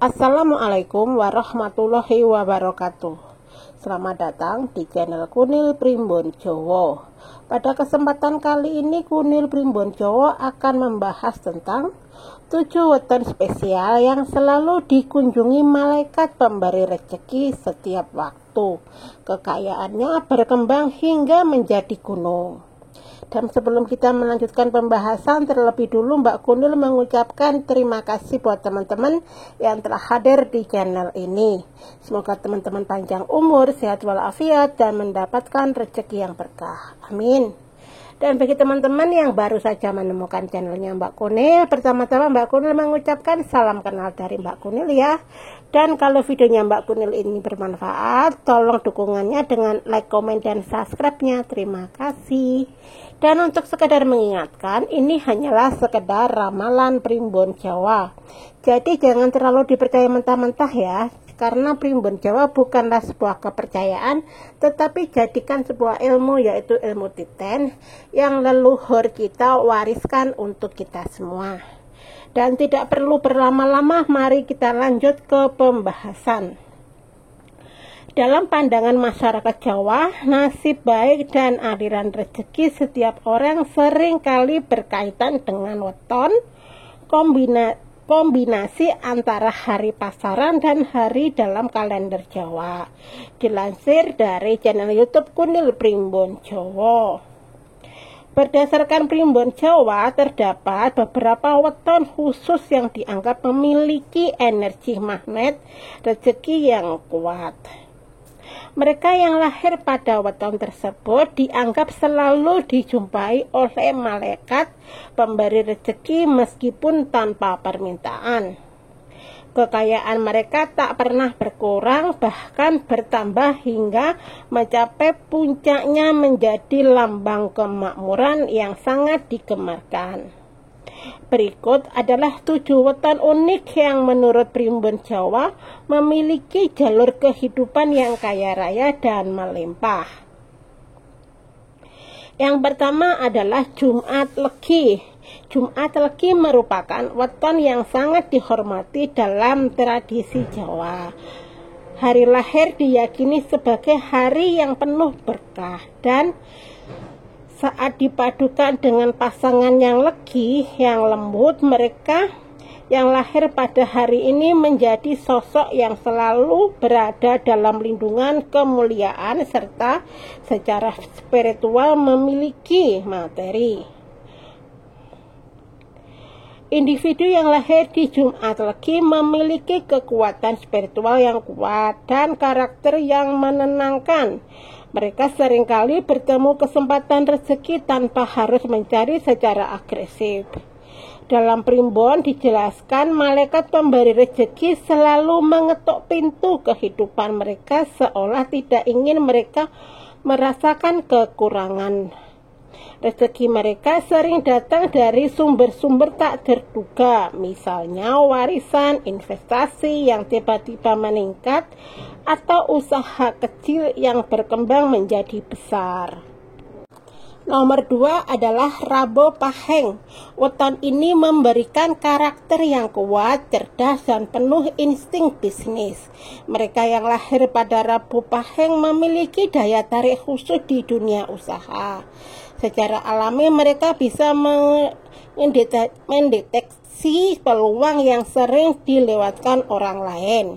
Assalamualaikum warahmatullahi wabarakatuh. Selamat datang di channel Kunil Primbon Jowo. Pada kesempatan kali ini Kunil Primbon Jowo akan membahas tentang 7 weton spesial yang selalu dikunjungi malaikat pemberi rezeki setiap waktu. Kekayaannya berkembang hingga menjadi gunung. Dan sebelum kita melanjutkan pembahasan, terlebih dulu Mbak Kunil mengucapkan terima kasih buat teman-teman yang telah hadir di channel ini. Semoga teman-teman panjang umur, sehat walafiat, dan mendapatkan rezeki yang berkah. Amin. Dan bagi teman-teman yang baru saja menemukan channelnya Mbak Kunil, pertama-tama Mbak Kunil mengucapkan salam kenal dari Mbak Kunil ya. Dan kalau videonya Mbak Kunil ini bermanfaat, tolong dukungannya dengan like, komen, dan subscribe-nya. Terima kasih. Dan untuk sekedar mengingatkan, ini hanyalah sekedar ramalan Primbon Jawa. Jadi jangan terlalu dipercaya mentah-mentah ya. Karena Primbon Jawa bukanlah sebuah kepercayaan, tetapi jadikan sebuah ilmu, yaitu ilmu titen yang leluhur kita wariskan untuk kita semua. Dan tidak perlu berlama-lama, mari kita lanjut ke pembahasan. Dalam pandangan masyarakat Jawa, nasib baik dan aliran rezeki setiap orang seringkali berkaitan dengan weton, kombinasi antara hari pasaran dan hari dalam kalender Jawa. Dilansir dari channel YouTube Kunil Primbon Jowo. Berdasarkan Primbon Jawa, terdapat beberapa weton khusus yang dianggap memiliki energi magnet rezeki yang kuat. Mereka yang lahir pada weton tersebut dianggap selalu dijumpai oleh malaikat pemberi rezeki meskipun tanpa permintaan. Kekayaan mereka tak pernah berkurang, bahkan bertambah hingga mencapai puncaknya menjadi lambang kemakmuran yang sangat digemarkan. Berikut adalah 7 weton unik yang menurut Primbon Jawa memiliki jalur kehidupan yang kaya raya dan melimpah. Yang pertama adalah Jumat Legi. Jumat Legi merupakan weton yang sangat dihormati dalam tradisi Jawa. Hari lahir diyakini sebagai hari yang penuh berkah, dan saat dipadukan dengan pasangan yang legi, yang lembut, mereka yang lahir pada hari ini menjadi sosok yang selalu berada dalam lindungan kemuliaan serta secara spiritual memiliki materi. Individu yang lahir di Jumat Legi memiliki kekuatan spiritual yang kuat dan karakter yang menenangkan. Mereka seringkali bertemu kesempatan rezeki tanpa harus mencari secara agresif. Dalam Primbon dijelaskan malaikat pemberi rezeki selalu mengetuk pintu kehidupan mereka seolah tidak ingin mereka merasakan kekurangan. Rezeki mereka sering datang dari sumber-sumber tak terduga, misalnya warisan, investasi yang tiba-tiba meningkat, atau usaha kecil yang berkembang menjadi besar. Nomor 2 adalah Rabo Paheng. Weton ini memberikan karakter yang kuat, cerdas, dan penuh insting bisnis. Mereka yang lahir pada Rabo Paheng memiliki daya tarik khusus di dunia usaha. Secara alami mereka bisa mendeteksi peluang yang sering dilewatkan orang lain.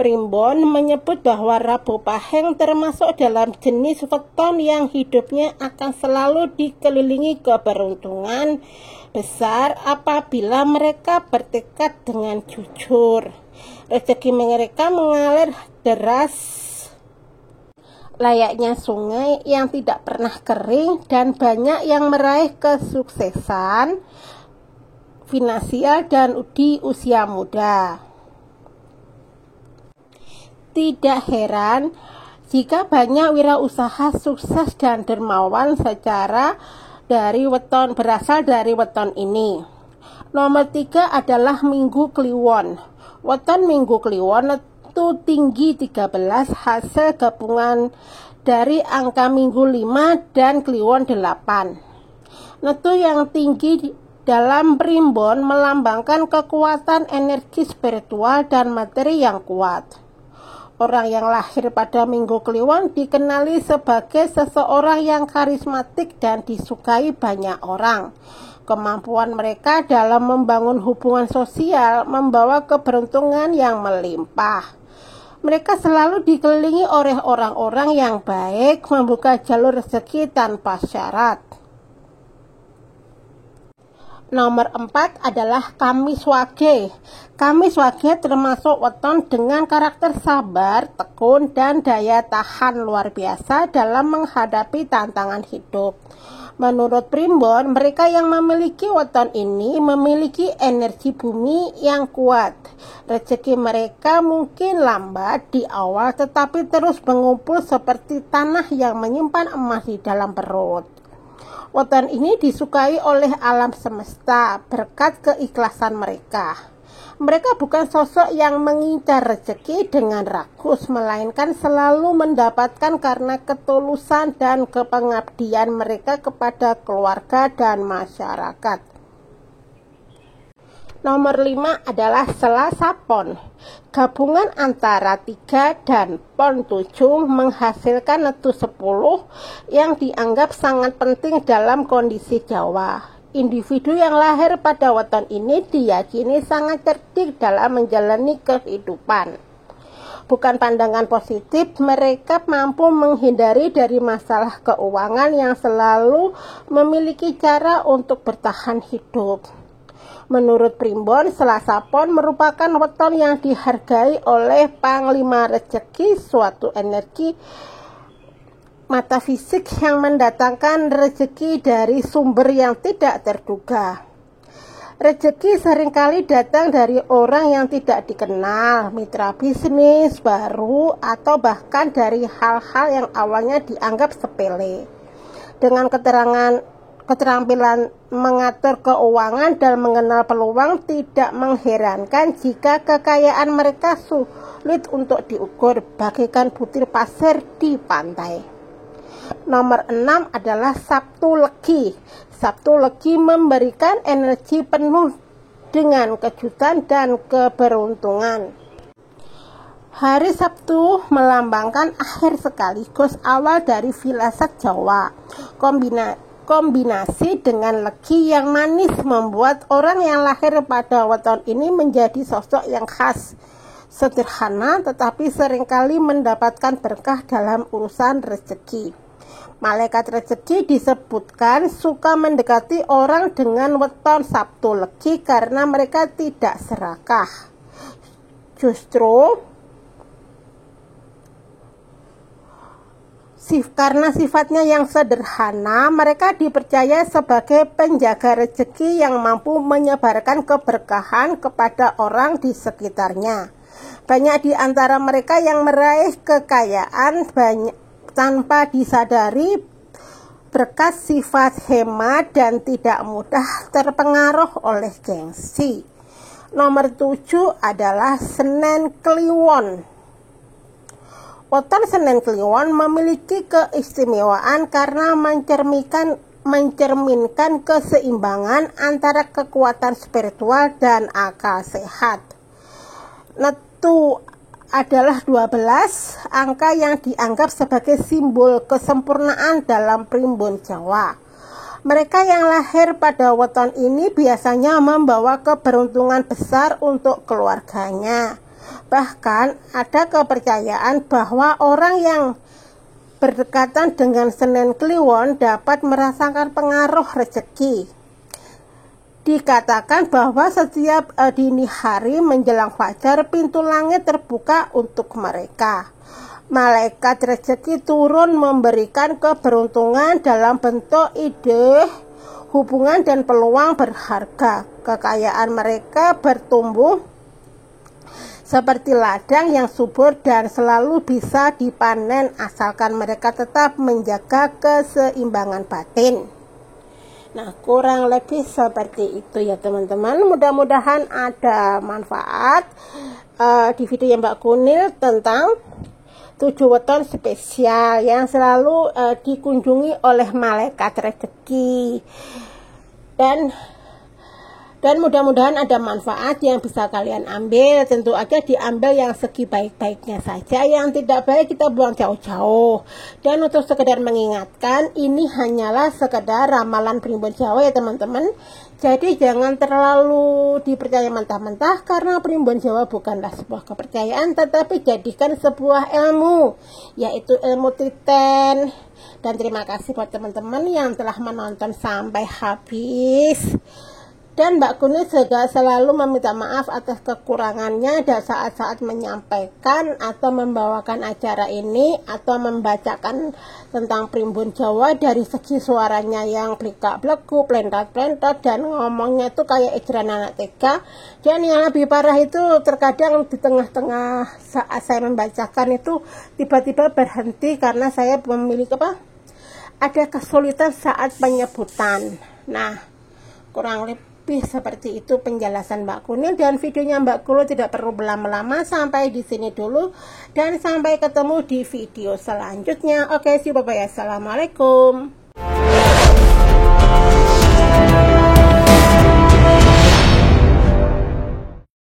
Primbon menyebut bahwa Rabo Paheng termasuk dalam jenis weton yang hidupnya akan selalu dikelilingi keberuntungan besar apabila mereka bertekad dengan jujur. Rezeki mereka mengalir deras layaknya sungai yang tidak pernah kering, dan banyak yang meraih kesuksesan finansial dan di usia muda. Tidak heran jika banyak wirausaha sukses dan dermawan berasal dari weton ini. Nomor 3 adalah Minggu Kliwon. Weton Minggu Kliwon itu tinggi 13, hasil gabungan dari angka Minggu 5 dan Kliwon 8. Netu yang tinggi dalam primbon melambangkan kekuatan energi spiritual dan materi yang kuat. Orang yang lahir pada Minggu Kliwon dikenali sebagai seseorang yang karismatik dan disukai banyak orang. Kemampuan mereka dalam membangun hubungan sosial membawa keberuntungan yang melimpah. Mereka selalu dikelilingi oleh orang-orang yang baik, membuka jalur rezeki tanpa syarat. Nomor 4 adalah Kamis Wage. Kamis Wage termasuk weton dengan karakter sabar, tekun, dan daya tahan luar biasa dalam menghadapi tantangan hidup. Menurut primbon, mereka yang memiliki weton ini memiliki energi bumi yang kuat. Rezeki mereka mungkin lambat di awal tetapi terus mengumpul seperti tanah yang menyimpan emas di dalam perut. Weton ini disukai oleh alam semesta berkat keikhlasan mereka. Mereka bukan sosok yang mengincar rezeki dengan rakus, melainkan selalu mendapatkan karena ketulusan dan kepengabdian mereka kepada keluarga dan masyarakat. Nomor 5 adalah Selasa Pon. Gabungan antara 3 dan Pon 7 menghasilkan netu 10 yang dianggap sangat penting dalam kondisi Jawa. Individu yang lahir pada weton ini diyakini sangat cerdik dalam menjalani kehidupan. Bukan pandangan positif, mereka mampu menghindari dari masalah keuangan yang selalu memiliki cara untuk bertahan hidup. Menurut primbon, Selasa Pon merupakan weton yang dihargai oleh Panglima Rezeki, suatu energi metafisik yang mendatangkan rezeki dari sumber yang tidak terduga. Rezeki seringkali datang dari orang yang tidak dikenal, mitra bisnis baru, atau bahkan dari hal-hal yang awalnya dianggap sepele. Dengan keterampilan mengatur keuangan dan mengenal peluang, tidak mengherankan jika kekayaan mereka sulit untuk diukur bagaikan butir pasir di pantai. Nomor 6 adalah Sabtu Legi. Sabtu Legi memberikan energi penuh dengan kejutan dan keberuntungan. Hari Sabtu melambangkan akhir sekaligus awal dari firasat Jawa. Kombinasi dengan legi yang manis membuat orang yang lahir pada weton ini menjadi sosok yang khas, sederhana tetapi seringkali mendapatkan berkah dalam urusan rezeki. Malaikat rezeki disebutkan suka mendekati orang dengan weton Sabtu Legi karena mereka tidak serakah. Justru karena sifatnya yang sederhana, mereka dipercaya sebagai penjaga rezeki yang mampu menyebarkan keberkahan kepada orang di sekitarnya. Banyak di antara mereka yang meraih kekayaan tanpa disadari berkat sifat hemat dan tidak mudah terpengaruh oleh gengsi. Nomor 7 adalah Senen Kliwon. Weton Senen Kliwon memiliki keistimewaan karena mencerminkan keseimbangan antara kekuatan spiritual dan akal sehat. Netu adalah 12, angka yang dianggap sebagai simbol kesempurnaan dalam primbon Jawa. Mereka yang lahir pada weton ini biasanya membawa keberuntungan besar untuk keluarganya. Bahkan ada kepercayaan bahwa orang yang berdekatan dengan Senen Kliwon dapat merasakan pengaruh rezeki. Dikatakan bahwa setiap dini hari menjelang fajar pintu langit terbuka untuk mereka. Malaikat rezeki turun memberikan keberuntungan dalam bentuk ide, hubungan dan peluang berharga. Kekayaan mereka bertumbuh seperti ladang yang subur dan selalu bisa dipanen asalkan mereka tetap menjaga keseimbangan batin. Nah, kurang lebih seperti itu ya teman-teman. Mudah-mudahan ada manfaat di video yang Mbak Kunil tentang 7 weton spesial yang selalu dikunjungi oleh malaikat rezeki. Dan Dan mudah-mudahan ada manfaat yang bisa kalian ambil. Tentu aja diambil yang segi baik-baiknya saja, yang tidak baik kita buang jauh-jauh. Dan untuk sekedar mengingatkan, ini hanyalah sekedar ramalan Primbon Jawa ya teman-teman. Jadi jangan terlalu dipercaya mentah-mentah, karena Primbon Jawa bukanlah sebuah kepercayaan, tetapi jadikan sebuah ilmu, yaitu ilmu titen. Dan terima kasih buat teman-teman yang telah menonton sampai habis. Dan Mbak Kunil juga selalu meminta maaf atas kekurangannya dan saat-saat menyampaikan atau membawakan acara ini atau membacakan tentang Primbon Jawa dari segi suaranya yang blikak-bleku, plentat-plentat, dan ngomongnya tuh kayak ejran anak TK. Dan yang lebih parah itu terkadang di tengah-tengah saat saya membacakan itu tiba-tiba berhenti karena saya memiliki ada kesulitan saat penyebutan. Nah, kurang lebih seperti itu penjelasan Mbak Kunil, dan videonya Mbak Kunil tidak perlu berlama-lama. Sampai di sini dulu dan sampai ketemu di video selanjutnya. Oke, bye bye. Assalamualaikum.